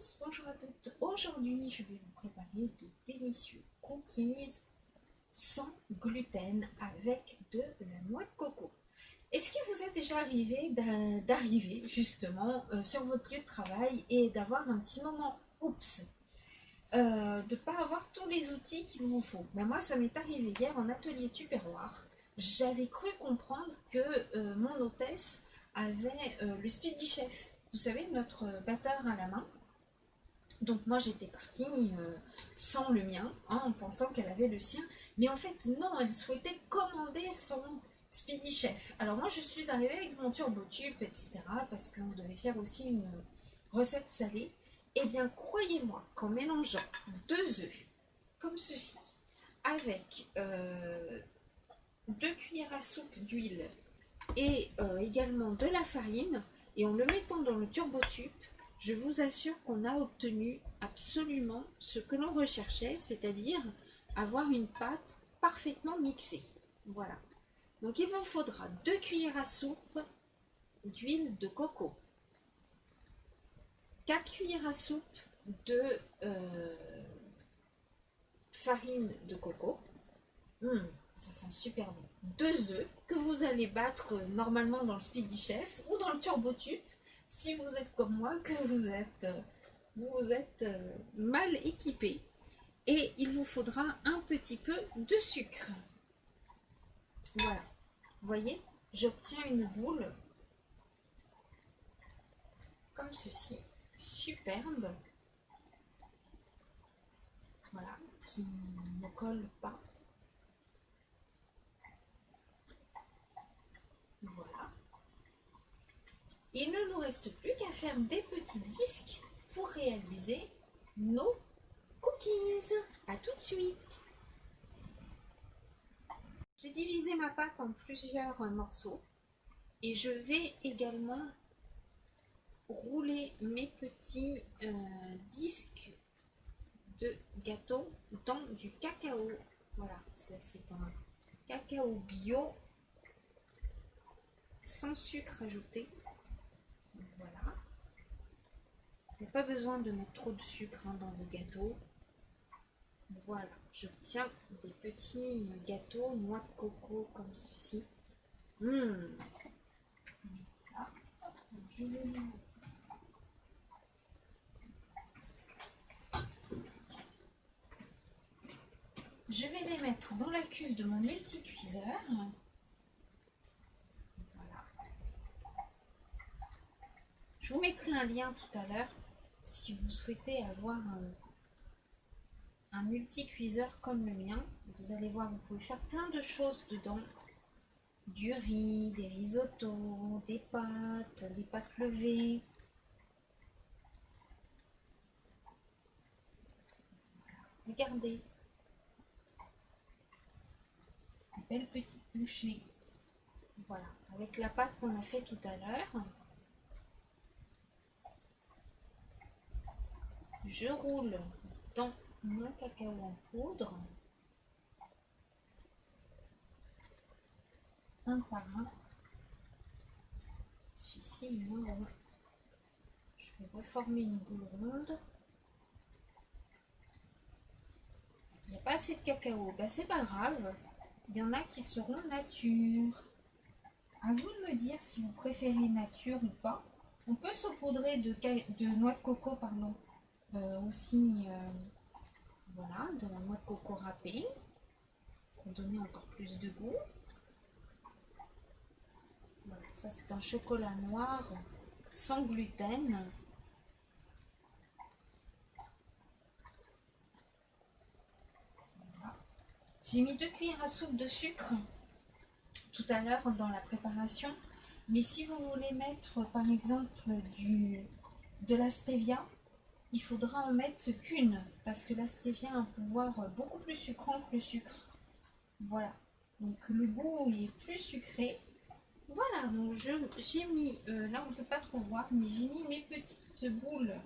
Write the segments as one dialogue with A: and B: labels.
A: tous, bonjour à toutes. Aujourd'hui, je vais vous préparer de délicieux cookies sans gluten avec de la noix de coco. Est-ce qu'il vous est déjà arrivé d'arriver justement sur votre lieu de travail et d'avoir un petit moment oups, de ne pas avoir tous les outils qu'il vous faut? Ben moi, ça m'est arrivé hier en atelier tupperware. J'avais cru comprendre que mon hôtesse avait le Speedy Chef. Vous savez, notre batteur à la main. Donc moi j'étais partie sans le mien, en pensant qu'elle avait le sien. Mais en fait non, elle souhaitait commander son Speedy Chef. Alors moi je suis arrivée avec mon TurboTube, etc. Parce qu'on devait faire aussi une recette salée. Eh bien croyez-moi qu'en mélangeant 2 œufs, comme ceci, avec 2 cuillères à soupe d'huile et également de la farine, et en le mettant dans le TurboTube, je vous assure qu'on a obtenu absolument ce que l'on recherchait, c'est-à-dire avoir une pâte parfaitement mixée. Voilà. Donc il vous faudra 2 cuillères à soupe d'huile de coco, 4 cuillères à soupe de farine de coco. Ça sent super bon. 2 œufs que vous allez battre normalement dans le Speedy Chef ou dans le TurboTube si vous êtes comme moi, que vous êtes mal équipé. Et il vous faudra un petit peu de sucre. Voilà. Vous voyez, j'obtiens une boule comme ceci, superbe. Voilà, qui ne colle pas. Voilà. Il ne nous reste plus qu'à faire des petits disques pour réaliser nos cookies. À tout de suite. J'ai divisé ma pâte en plusieurs morceaux et je vais également rouler mes petits disques de gâteau dans du cacao. Voilà, c'est un cacao bio sans sucre ajouté. Voilà. Il n'y a pas besoin de mettre trop de sucre dans vos gâteaux. Voilà, j'obtiens des petits gâteaux noix de coco comme ceci. Voilà. Je vais les mettre dans la cuve de mon multicuiseur. Voilà. Je vous mettrai un lien tout à l'heure si vous souhaitez avoir un multicuiseur comme le mien. Vous allez voir, vous pouvez faire plein de choses dedans. Du riz, des risottos, des pâtes levées. Regardez. Des belles petites bouchées. Voilà, avec la pâte qu'on a fait tout à l'heure. Je roule dans mon cacao en poudre. Un par un. Celui-ci est moins rond. Je vais reformer une boule ronde. Il n'y a pas assez de cacao. Ben, c'est pas grave. Il y en a qui seront nature. À vous de me dire si vous préférez nature ou pas. On peut saupoudrer de noix de coco, pardon. Aussi, voilà, de la noix de coco râpée. Pour donner encore plus de goût. Voilà, ça c'est un chocolat noir sans gluten. Voilà. J'ai mis 2 cuillères à soupe de sucre tout à l'heure dans la préparation. Mais si vous voulez mettre par exemple de la stevia, il faudra en mettre qu'une parce que la stevia a un pouvoir beaucoup plus sucrant que le sucre. Voilà, donc le goût est plus sucré. Voilà, donc j'ai mis, là on ne peut pas trop voir, mais j'ai mis mes petites boules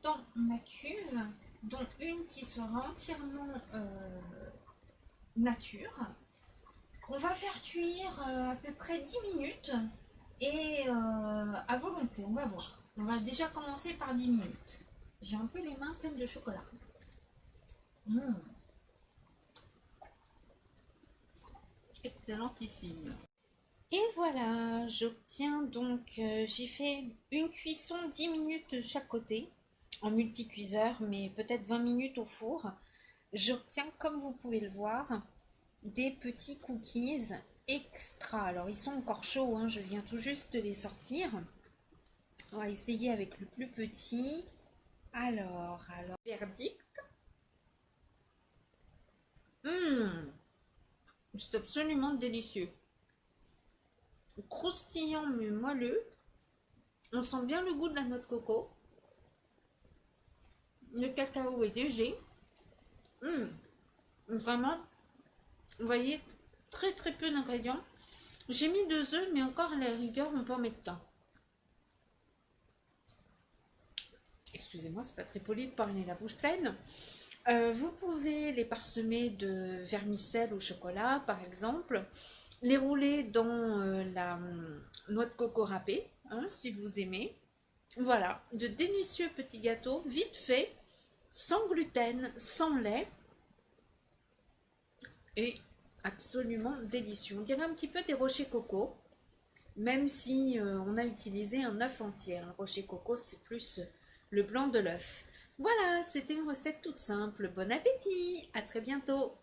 A: dans ma cuve, dont une qui sera entièrement nature. On va faire cuire à peu près 10 minutes et à volonté, on va voir. On va déjà commencer par 10 minutes. J'ai un peu les mains pleines de chocolat.
B: Excellentissime.
A: Et voilà, j'obtiens donc, j'ai fait une cuisson 10 minutes de chaque côté, en multicuiseur, mais peut-être 20 minutes au four. J'obtiens, comme vous pouvez le voir, des petits cookies extra. Alors, ils sont encore chauds, hein, je viens tout juste de les sortir. On va essayer avec le plus petit. Alors, verdict. C'est absolument délicieux. Croustillant mais moelleux. On sent bien le goût de la noix de coco. Le cacao est léger. Vraiment, vous voyez, très très peu d'ingrédients. J'ai mis 2 œufs, mais encore à la rigueur, on peut en mettre un. Excusez-moi, c'est pas très poli de parler la bouche pleine. Vous pouvez les parsemer de vermicelle au chocolat, par exemple. Les rouler dans la noix de coco râpée, hein, si vous aimez. Voilà, de délicieux petits gâteaux, vite fait, sans gluten, sans lait, et absolument délicieux. On dirait un petit peu des rochers coco, même si on a utilisé un œuf entier. Un rocher coco, c'est plus le blanc de l'œuf. Voilà, c'était une recette toute simple. Bon appétit, à très bientôt.